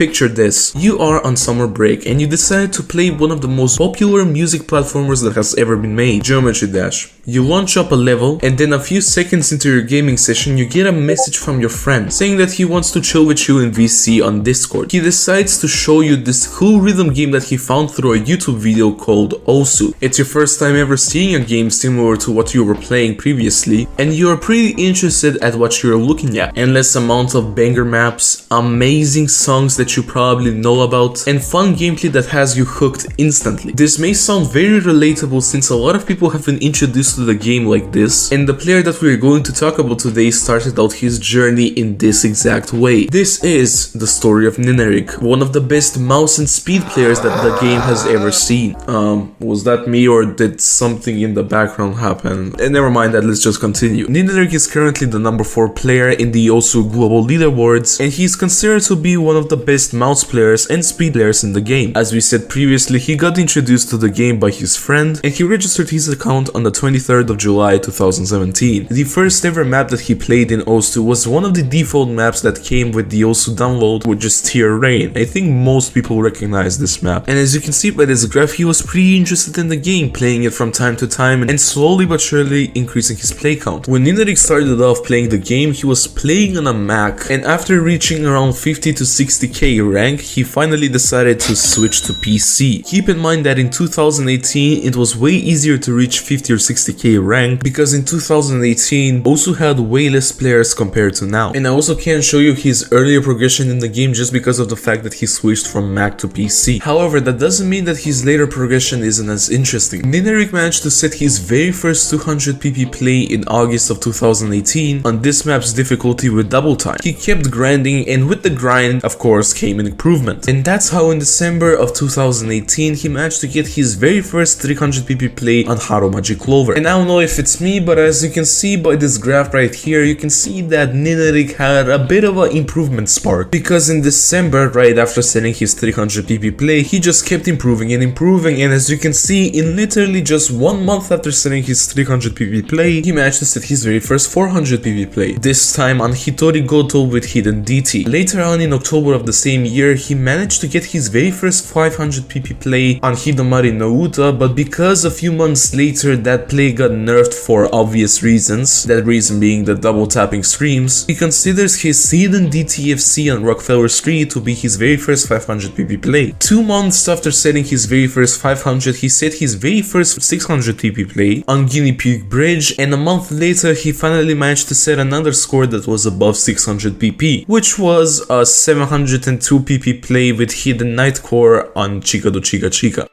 Picture this, you are on summer break and you decide to play one of the most popular music platformers that has ever been made, Geometry Dash. You launch up a level and then a few seconds into your gaming session you get a message from your friend saying that he wants to chill with you in VC on Discord. He decides to show you this cool rhythm game that he found through a YouTube video called Osu. It's your first time ever seeing a game similar to what you were playing previously and you are pretty interested at what you're looking at. Endless amount of banger maps, amazing songs that you probably know about, and fun gameplay that has you hooked instantly. This may sound very relatable since a lot of people have been introduced to the game like this, and the player that we're going to talk about today started out his journey in this exact way. This is the story of Ninerik, one of the best mouse and speed players that the game has ever seen. Was that me or did something in the background happen? And never mind that, let's just continue. Ninerik is currently the number 4 player in the Osu global leaderboards, and he's considered to be one of the best mouse players and speed players in the game. As we said previously, he got introduced to the game by his friend and he registered his account on the 23rd of July 2017. The first ever map that he played in Osu was one of the default maps that came with the Osu download, which is Tier Rain. I think most people recognize this map, and as you can see by this graph, he was pretty interested in the game, playing it from time to time and slowly but surely increasing his play count. When Ninerik started off playing the game, he was playing on a Mac, and after reaching around 50 to 60k rank, he finally decided to switch to PC. Keep in mind that in 2018 it was way easier to reach 50 or 60k rank because in 2018 Osu had way less players compared to now. And I also can't show you his earlier progression in the game just because of the fact that he switched from Mac to PC. However, that doesn't mean that his later progression isn't as interesting. Ninerik managed to set his very first 200 pp play in August of 2018 on this map's difficulty with double time. He kept grinding, and with the grind, of course, came an improvement. And that's how in December of 2018 he managed to get his very first 300 pp play on Haro Magic Clover. And I don't know if it's me, but as you can see by this graph right here, you can see that Ninerik had a bit of an improvement spark, because in December, right after setting his 300 pp play, he just kept improving and improving, and as you can see, in literally just 1 month after setting his 300 pp play, he managed to set his very first 400 pp play, this time on Hitori Goto with Hidden DT. Later on in October of the same year, he managed to get his very first 500 pp play on Hidamari no Uta, but because a few months later that play got nerfed for obvious reasons, that reason being the double tapping streams, he considers his Hidden DTFC on Rockefeller Street to be his very first 500 pp play. 2 months after setting his very first 500, he set his very first 600 pp play on Guinea Pig Bridge, and a month later he finally managed to set another score that was above 600 pp, which was a 702 pp play with Hidden Nightcore on Chica do Chica Chica.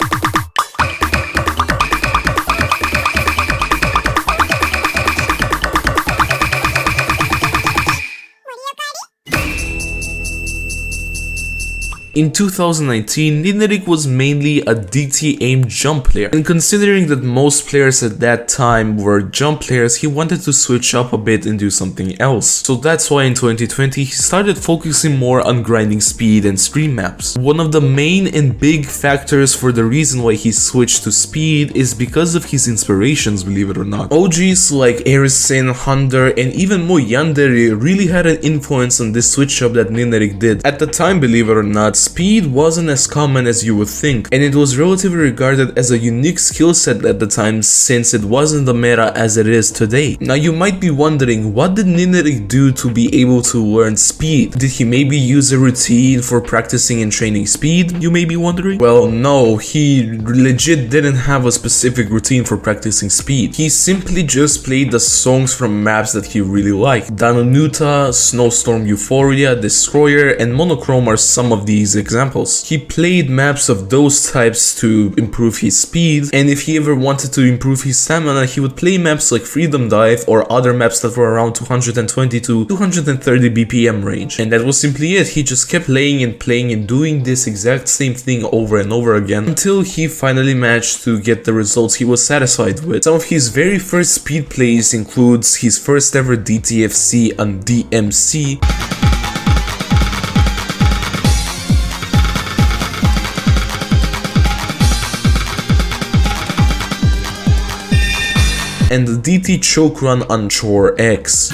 In 2019, Ninerik was mainly a DT aimed jump player, and considering that most players at that time were jump players, he wanted to switch up a bit and do something else. So that's why in 2020 he started focusing more on grinding speed and stream maps. One of the main and big factors for the reason why he switched to speed is because of his inspirations, believe it or not. OGs like Erisen, Hunter, and even Mo Yandere really had an influence on this switch up that Ninerik did. At the time, believe it or not, speed wasn't as common as you would think, and it was relatively regarded as a unique skill set at the time since it wasn't the meta as it is today. Now you might be wondering, what did Ninerik do to be able to learn speed? Did he maybe use a routine for practicing and training speed, you may be wondering? Well, no, he legit didn't have a specific routine for practicing speed. He simply just played the songs from maps that he really liked. Danonuta, Snowstorm Euphoria, Destroyer, and Monochrome are some of these examples. He played maps of those types to improve his speed, and if he ever wanted to improve his stamina, he would play maps like Freedom Dive or other maps that were around 220 to 230 BPM range. And that was simply it. He just kept playing and doing this exact same thing over and over again until he finally managed to get the results he was satisfied with. Some of his very first speed plays includes his first ever DTFC on DMC, and the DT choke run on Chore X.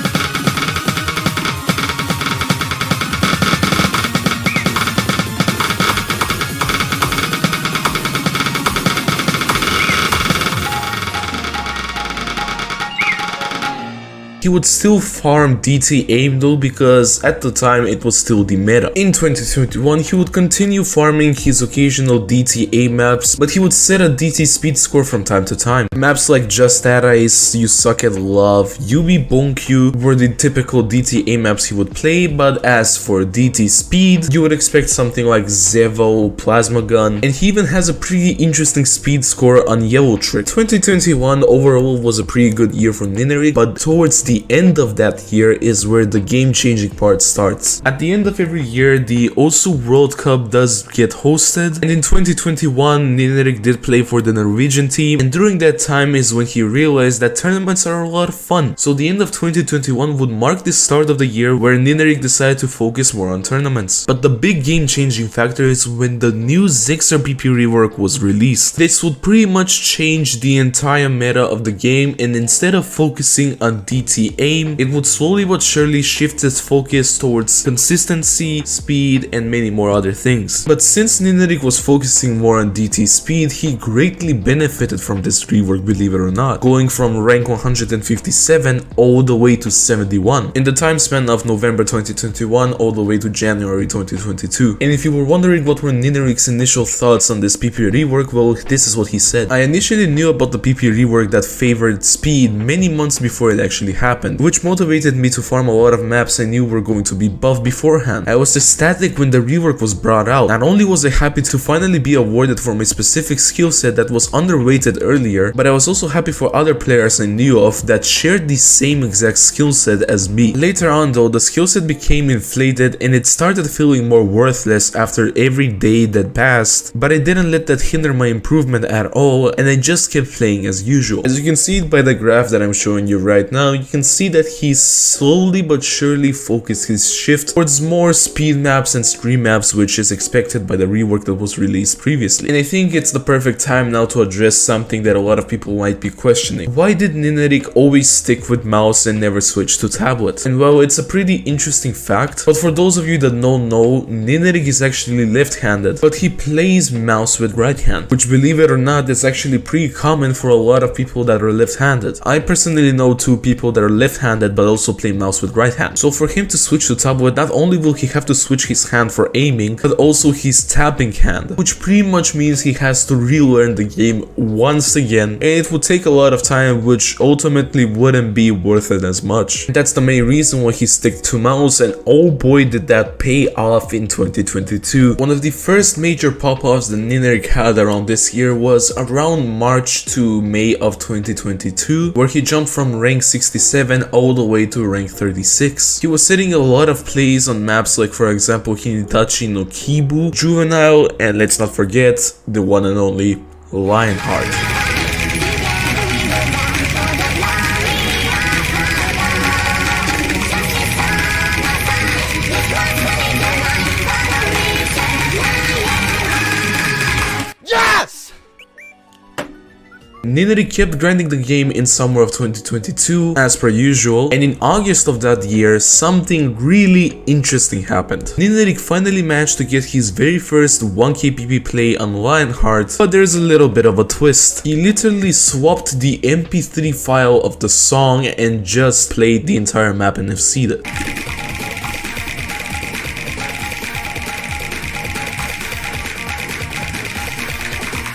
He would still farm DT aim though, because at the time it was still the meta. In 2021, he would continue farming his occasional DTA maps, but he would set a DT speed score from time to time. Maps like Just Arise, You Suck at Love, Yubi Bonkyu were the typical DTA maps he would play, but as for DT speed, you would expect something like Zevo, Plasma Gun, and he even has a pretty interesting speed score on Yellow Trick. 2021 overall was a pretty good year for Ninerik, but towards the end of that year is where the game-changing part starts. At the end of every year, the Osu World Cup does get hosted, and in 2021, Ninerik did play for the Norwegian team, and during that time is when he realized that tournaments are a lot of fun. So the end of 2021 would mark the start of the year where Ninerik decided to focus more on tournaments. But the big game-changing factor is when the new Zexer BP rework was released. This would pretty much change the entire meta of the game, and instead of focusing on DT aim, it would slowly but surely shift its focus towards consistency, speed, and many more other things. But since Ninerik was focusing more on DT speed, he greatly benefited from this rework, believe it or not, going from rank 157 all the way to 71 in the time span of November 2021 all the way to January 2022. And if you were wondering what were Ninerik's initial thoughts on this PP rework, well, this is what he said. I initially knew about the PP rework that favored speed many months before it actually happened, which motivated me to farm a lot of maps I knew were going to be buffed beforehand. I was ecstatic when the rework was brought out. Not only was I happy to finally be awarded for my specific skill set that was underrated earlier, but I was also happy for other players I knew of that shared the same exact skill set as me. Later on though, the skill set became inflated and it started feeling more worthless after every day that passed, but I didn't let that hinder my improvement at all, and I just kept playing as usual. As you can see by the graph that I'm showing you right now, you can see that he slowly but surely focused his shift towards more speed maps and stream maps, which is expected by the rework that was released previously. And I think it's the perfect time now to address something that a lot of people might be questioning. Why did Ninerik always stick with mouse and never switch to tablet? And well, it's a pretty interesting fact, but for those of you that don't know, Ninerik is actually left-handed, but he plays mouse with right hand, which, believe it or not, is actually pretty common for a lot of people that are left-handed. I personally know two people that are left-handed but also play mouse with right hand. So for him to switch to tablet, not only will he have to switch his hand for aiming, but also his tapping hand, which pretty much means he has to relearn the game once again, and it would take a lot of time, which ultimately wouldn't be worth it as much. And that's the main reason why he stuck to mouse, and oh boy did that pay off in 2022. One of the first major pop-offs that Ninerik had around this year was around March to May of 2022, where he jumped from rank 67 all the way to rank 36. He was setting a lot of plays on maps like, for example, Hinitachi no Kibu, Juvenile, and let's not forget the one and only Lionheart. Ninerik kept grinding the game in summer of 2022 as per usual, and in August of that year something really interesting happened. Ninerik finally managed to get his very first 1k PP play on Lionheart, but there's a little bit of a twist. He literally swapped the MP3 file of the song and just played the entire map and FC'd it.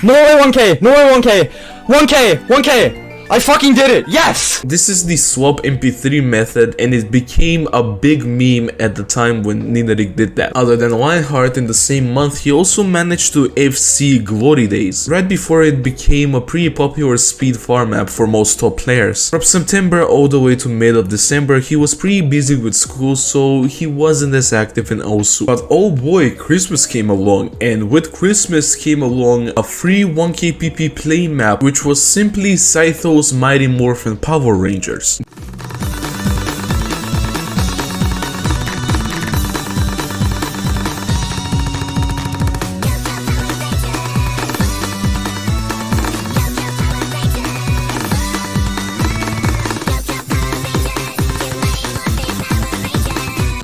No way 1k! No way 1k! 1k! 1k! I fucking did it! Yes! This is the swap MP3 method, and it became a big meme at the time when Ninerik did that. Other than Lionheart, in the same month he also managed to FC Glory Days, right before it became a pretty popular speed farm map for most top players. From September all the way to mid of December he was pretty busy with school, so he wasn't as active in Osu. But oh boy, Christmas came along, and with Christmas came along a free 1k PP play map, which was simply Scytho's Mighty Morphin Power Rangers.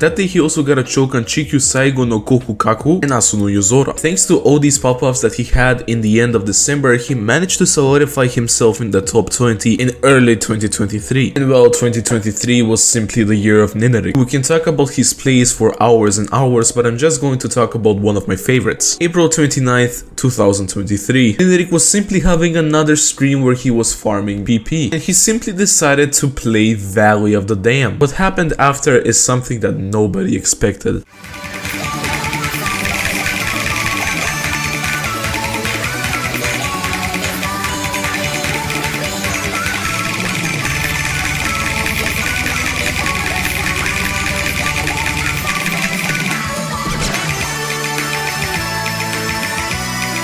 That day he also got a choke on Chikyu Saigo no Kokukaku and Asu no Yozora. Thanks to all these pop-ups that he had in the end of December, he managed to solidify himself in the top 20 in early 2023. And well, 2023 was simply the year of Ninerik. We can talk about his plays for hours and hours, but I'm just going to talk about one of my favorites. April 29th, 2023. Ninerik was simply having another stream where he was farming PP, and he simply decided to play Valley of the Damned. What happened after is something that nobody expected.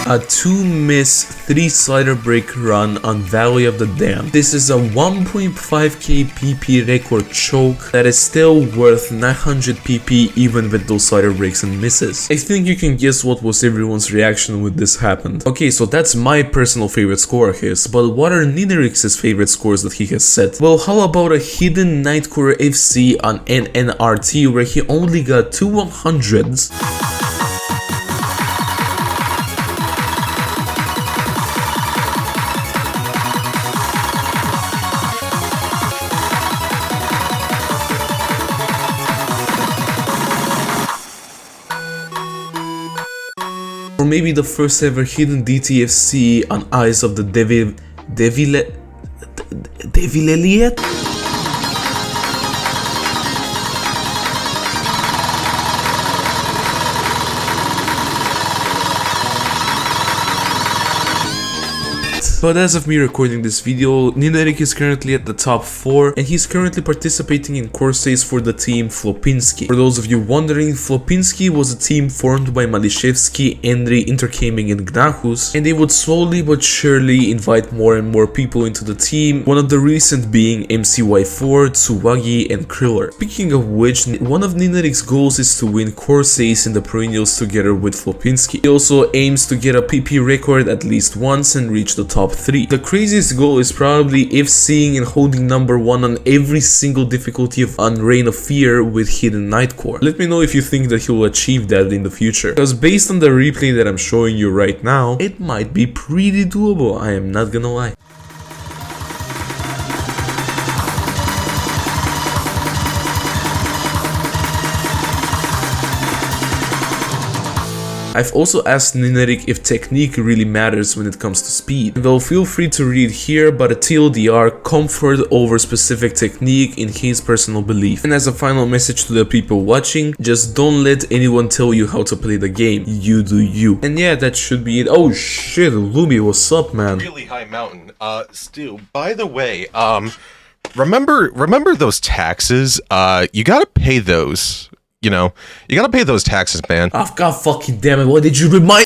A 2-miss 3-slider break run on Valley of the Damned. This is a 1.5k PP record choke that is still worth 900 PP even with those slider breaks and misses. I think you can guess what was everyone's reaction when this happened. Okay, so that's my personal favorite score of his, but what are Ninerik's favorite scores that he has set? Well, how about a hidden Nightcore FC on NNRT where he only got 2 100s? Or maybe the first ever hidden DTFC on Eyes of the Devil Elliot? But as of me recording this video, Ninerik is currently at the top 4 and he's currently participating in courses for the team Flopinski. For those of you wondering, Flopinski was a team formed by Malishevsky, Endry, Intergaming and Gnahus, and they would slowly but surely invite more and more people into the team, one of the recent being MCY4, Tsuwagi and Kriller. Speaking of which, one of Ninerik's goals is to win courses in the perennials together with Flopinski. He also aims to get a PP record at least once and reach the top 3. The craziest goal is probably FCing and holding number 1 on every single difficulty on Reign of Fear with Hidden Nightcore. Let me know if you think that he will achieve that in the future, because based on the replay that I'm showing you right now, it might be pretty doable, I am not gonna lie. I've also asked Ninerik if technique really matters when it comes to speed. Well, feel free to read here, but a TLDR, comfort over specific technique in his personal belief. And as a final message to the people watching, just don't let anyone tell you how to play the game. You do you. And yeah, that should be it. Oh shit, Lumi, what's up, man? Really high mountain. Stu, by the way, remember those taxes? You gotta pay those. You know, you gotta pay those taxes, man. Oh, God fucking damn it, why did you remind